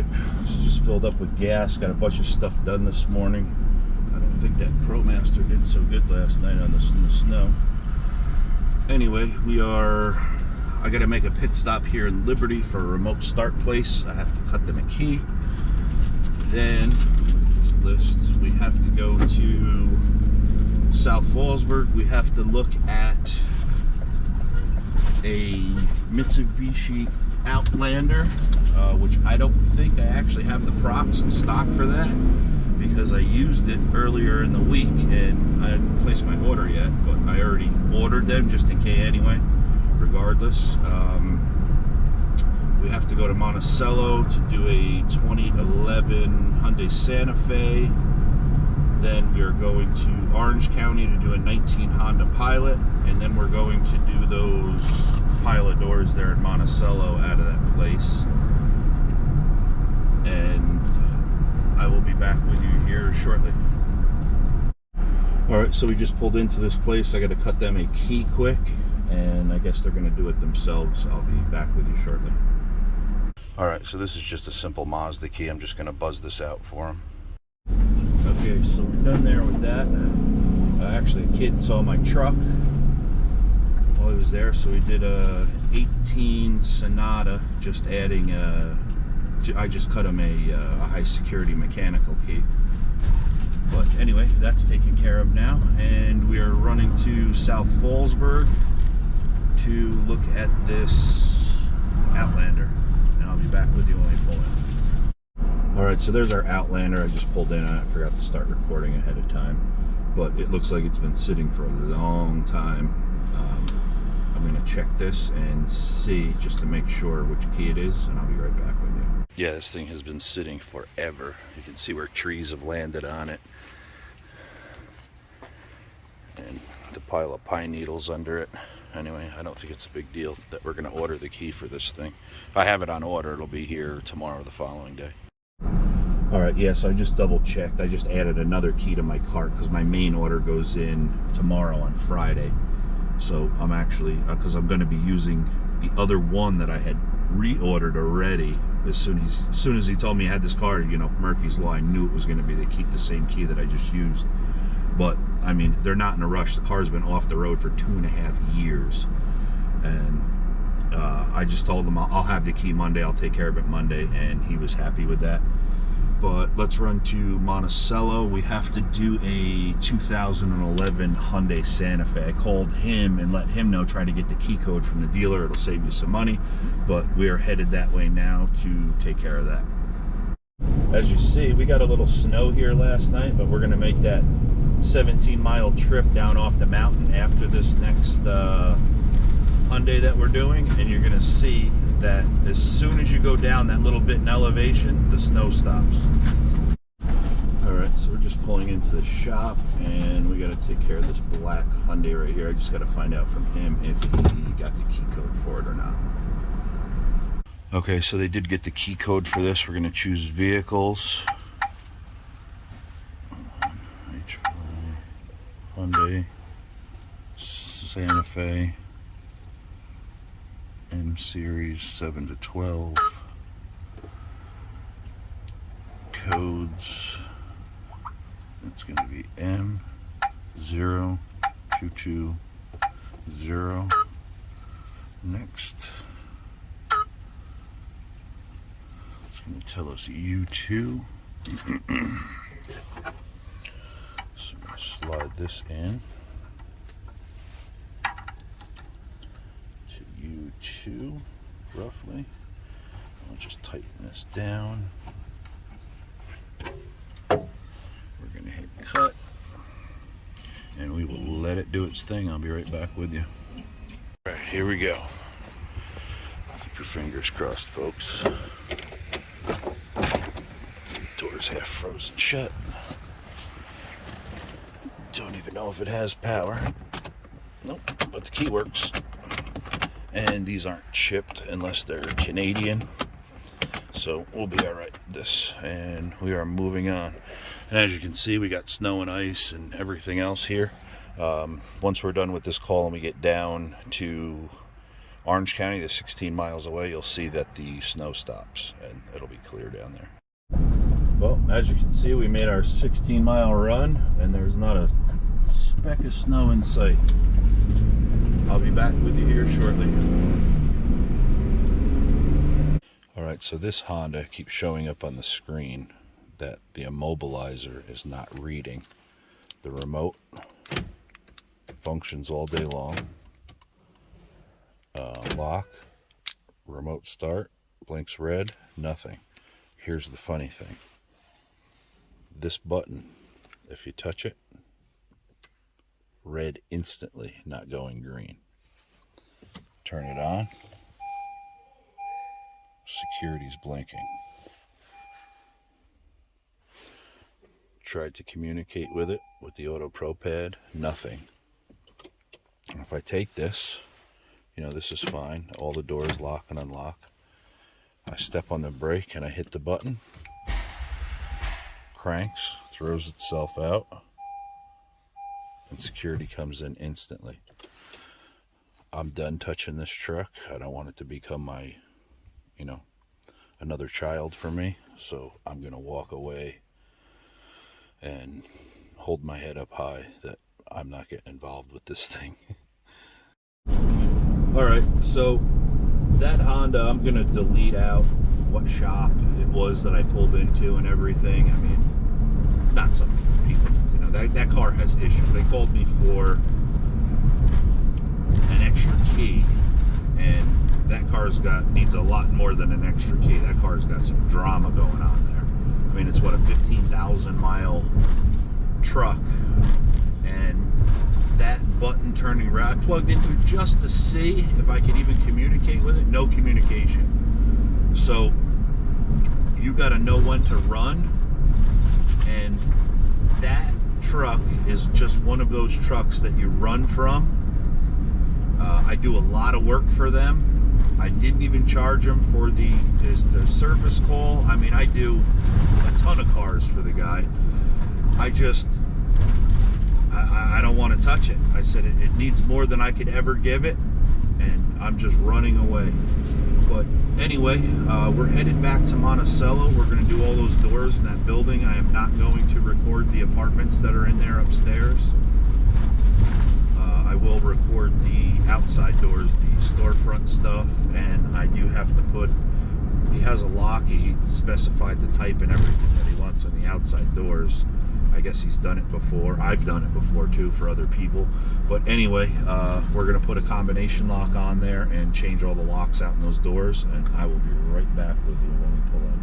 quick. Just filled up with gas. Got a bunch of stuff done this morning. I don't think that ProMaster did so good last night in the snow. Anyway, I got to make a pit stop here in Liberty for a remote start place. I have to cut them a key. Then, look at this list. We have to go to South Fallsburg. We have to look at a Mitsubishi Outlander, which I don't think I actually have the props in stock for that, because I used it earlier in the week and I didn't place my order yet, but I already ordered them just in case anyway, regardless. We have to go to Monticello to do a 2011 Hyundai Santa Fe. Then we are going to Orange County to do a 19 Honda Pilot, and then we're going to do those pilot doors there in Monticello out of that place. And I will be back with you here shortly. Alright, so we just pulled into this place. I got to cut them a key quick, and I guess they're going to do it themselves. I'll be back with you shortly. Alright, so this is just a simple Mazda key. I'm just going to buzz this out for them. Okay, so we're done there with that. Actually, a kid saw my truck while he was there, so we did a 18 Sonata, just adding I just cut him a high security mechanical key. But anyway, that's taken care of now, and we are running to South Fallsburg to look at this Outlander, and I'll be back with you when we pull in. Alright, so there's our Outlander. I just pulled in and I forgot to start recording ahead of time, but it looks like it's been sitting for a long time. I'm going to check this and see, just to make sure which key it is, and I'll be right back with you. Yeah, this thing has been sitting forever. You can see where trees have landed on it, and the pile of pine needles under it. Anyway, I don't think it's a big deal that we're going to order the key for this thing. If I have it on order, it'll be here tomorrow or the following day. Alright, yeah, so I just double checked. I just added another key to my cart because my main order goes in tomorrow on Friday. So I'm actually, because I'm going to be using the other one that I had reordered already. As soon as he told me he had this car, you know, Murphy's Law, I knew it was going to be the same key that I just used. But I mean, they're not in a rush. The car's been off the road for 2.5 years, and I just told him I'll have the key Monday. I'll take care of it Monday, and he was happy with that. But let's run to Monticello. We have to do a 2011 Hyundai Santa Fe. I called him and let him know, try to get the key code from the dealer. It'll save you some money. But we are headed that way now to take care of that. As you see, we got a little snow here last night, but we're going to make that 17-mile trip down off the mountain after this next Hyundai that we're doing, and you're going to see that as soon as you go down that little bit in elevation, the snow stops. Alright, so we're just pulling into the shop, and we got to take care of this black Hyundai right here. I just got to find out from him if he got the key code for it or not. Okay, so they did get the key code for this. We're going to choose vehicles. Hyundai Santa Fe M Series 7 to 12. Codes. It's going to be M0220. Next. It's going to tell us U2. So I'm going to slide this in to U2 roughly. I'll just tighten this down. We're going to hit cut, and we will let it do its thing. I'll be right back with you. All right, here we go. Keep your fingers crossed, folks. Door's half frozen shut. Don't even know if it has power. Nope, but the key works. And these aren't chipped unless they're Canadian. So we'll be all right with this. And we are moving on. And as you can see, we got snow and ice and everything else here. Once we're done with this call and we get down to Orange County, the 16 miles away, you'll see that the snow stops and it'll be clear down there. Well, as you can see, we made our 16-mile run and there's not a speck of snow in sight. I'll be back with you here shortly. Alright, so this Honda keeps showing up on the screen that the immobilizer is not reading. The remote functions all day long. Lock, remote start, blinks red, nothing. Here's the funny thing. This button, if you touch it, red instantly, not going green. Turn it on. Security's blinking. Tried to communicate with it with the Auto Pro pad, nothing. And if I take this, you know, this is fine. All the doors lock and unlock. I step on the brake and I hit the button. Cranks, throws itself out, and security comes in instantly. I'm done touching this truck. I don't want it to become my, you know, another child for me. So I'm going to walk away and hold my head up high that I'm not getting involved with this thing. All right, so that Honda, I'm going to delete out what shop it was that I pulled into and everything. I mean, not some people, you know, that car has issues. They called me for an extra key, and that car's needs a lot more than an extra key. That car's got some drama going on there. I mean, it's what, a 15,000 mile truck, and that button turning around, I plugged into it just to see if I could even communicate with it. No communication. So you got to know when to run, and that truck is just one of those trucks that you run from. I do a lot of work for them. I didn't even charge them for the service call. I mean, I do a ton of cars for the guy. I don't want to touch it. I said it needs more than I could ever give it, and I'm just running away. But anyway, we're headed back to Monticello. We're going to do all those doors in that building. I am not going to record the apartments that are in there upstairs. I will record the outside doors, the storefront stuff, and I do have to put, he has a Lockey, he specified the type and everything that he wants on the outside doors. I guess he's done it before. I've done it before too for other people. But anyway, we're going to put a combination lock on there and change all the locks out in those doors, and I will be right back with you when we pull in.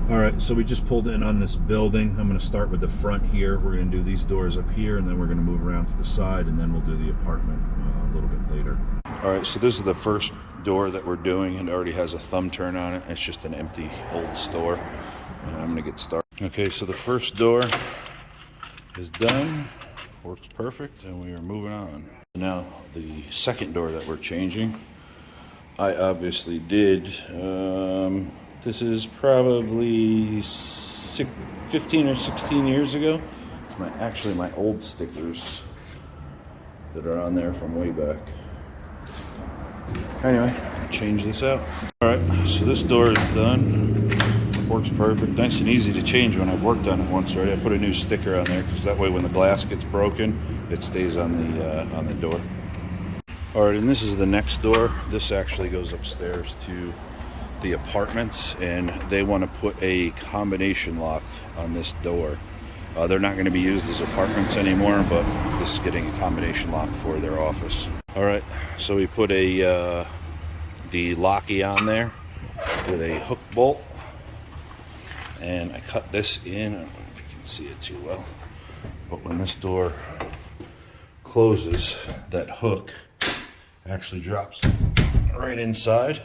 Alright, so we just pulled in on this building. I'm going to start with the front here. We're going to do these doors up here, and then we're going to move around to the side, and then we'll do the apartment a little bit later. Alright, so this is the first door that we're doing, and it already has a thumb turn on it. It's just an empty old store. And I'm going to get started. Okay, so the first door is done. Works perfect, and we are moving on. Now, the second door that we're changing, I obviously did. This is probably 15 or 16 years ago. It's actually my old stickers that are on there from way back. Anyway, change this out. All right, so this door is done. Works perfect. Nice and easy to change when I've worked on it once already. I put a new sticker on there because that way when the glass gets broken, it stays on the door. All right, and this is the next door. This actually goes upstairs to the apartments, and they want to put a combination lock on this door. They're not going to be used as apartments anymore, but this is getting a combination lock for their office. All right, so we put the Lockey on there with a hook bolt, and I cut this in. I don't know if you can see it too well, but when this door closes, that hook actually drops right inside.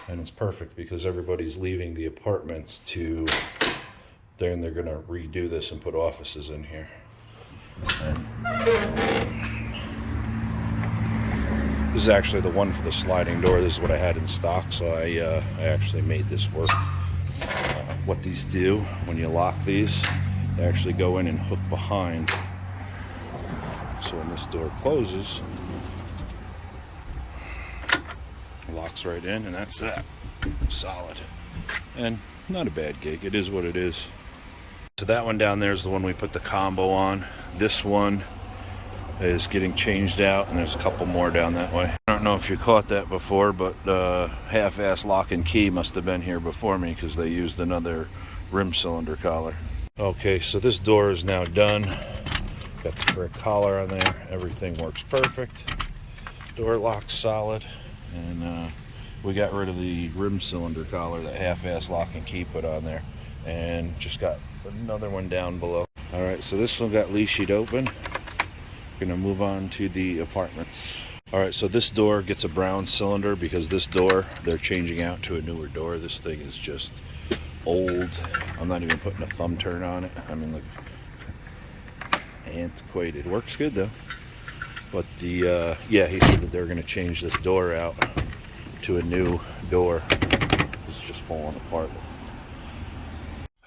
And it's perfect because everybody's leaving the apartments then they're gonna redo this and put offices in here. And this is actually the one for the sliding door. This is what I had in stock, so I actually made this work. What these do, when you lock these, they actually go in and hook behind. So when this door closes, locks right in, and that's that. Solid. And not a bad gig. It is what it is. So that one down there is the one we put the combo on. This one is getting changed out, and there's a couple more down that way. I don't know if you caught that before, but half-ass lock and key must have been here before me because they used another rim cylinder collar. Okay, so this door is now done. Got the correct collar on there. Everything works perfect. Door lock's solid, and we got rid of the rim cylinder collar that half-ass lock and key put on there, and just got another one down below. All right, so this one got leashed open. Gonna move on to the apartments. All right, so this door gets a brown cylinder because this door they're changing out to a newer door. This thing is just old. I'm not even putting a thumb turn on it. I mean, look, antiquated. Works good though. But the yeah, he said that they're gonna change this door out to a new door. It's just falling apart.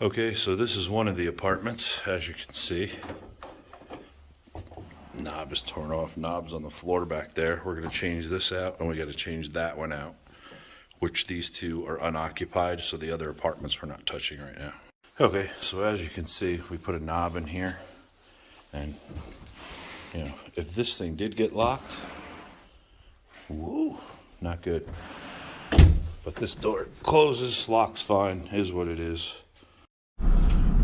Okay, so this is one of the apartments, as you can see. Knob is torn off. Knob's on the floor back there. We're going to change this out, and we got to change that one out, which these two are unoccupied, so the other apartments we're not touching right now. Okay, so as you can see, we put a knob in here, and you know, if this thing did get locked, woo, not good. But this door closes, locks fine, is what it is.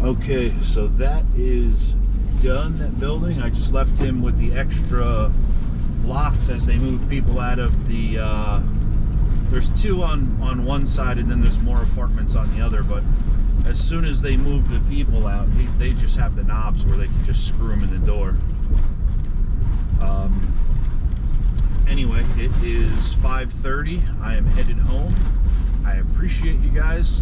Okay, so that is done, that building. I just left him with the extra locks as they move people out of the there's two on one side and then there's more apartments on the other, but as soon as they move the people out, they just have the knobs where they can just screw them in the door. Anyway, it is 5:30. I am headed home. I appreciate you guys.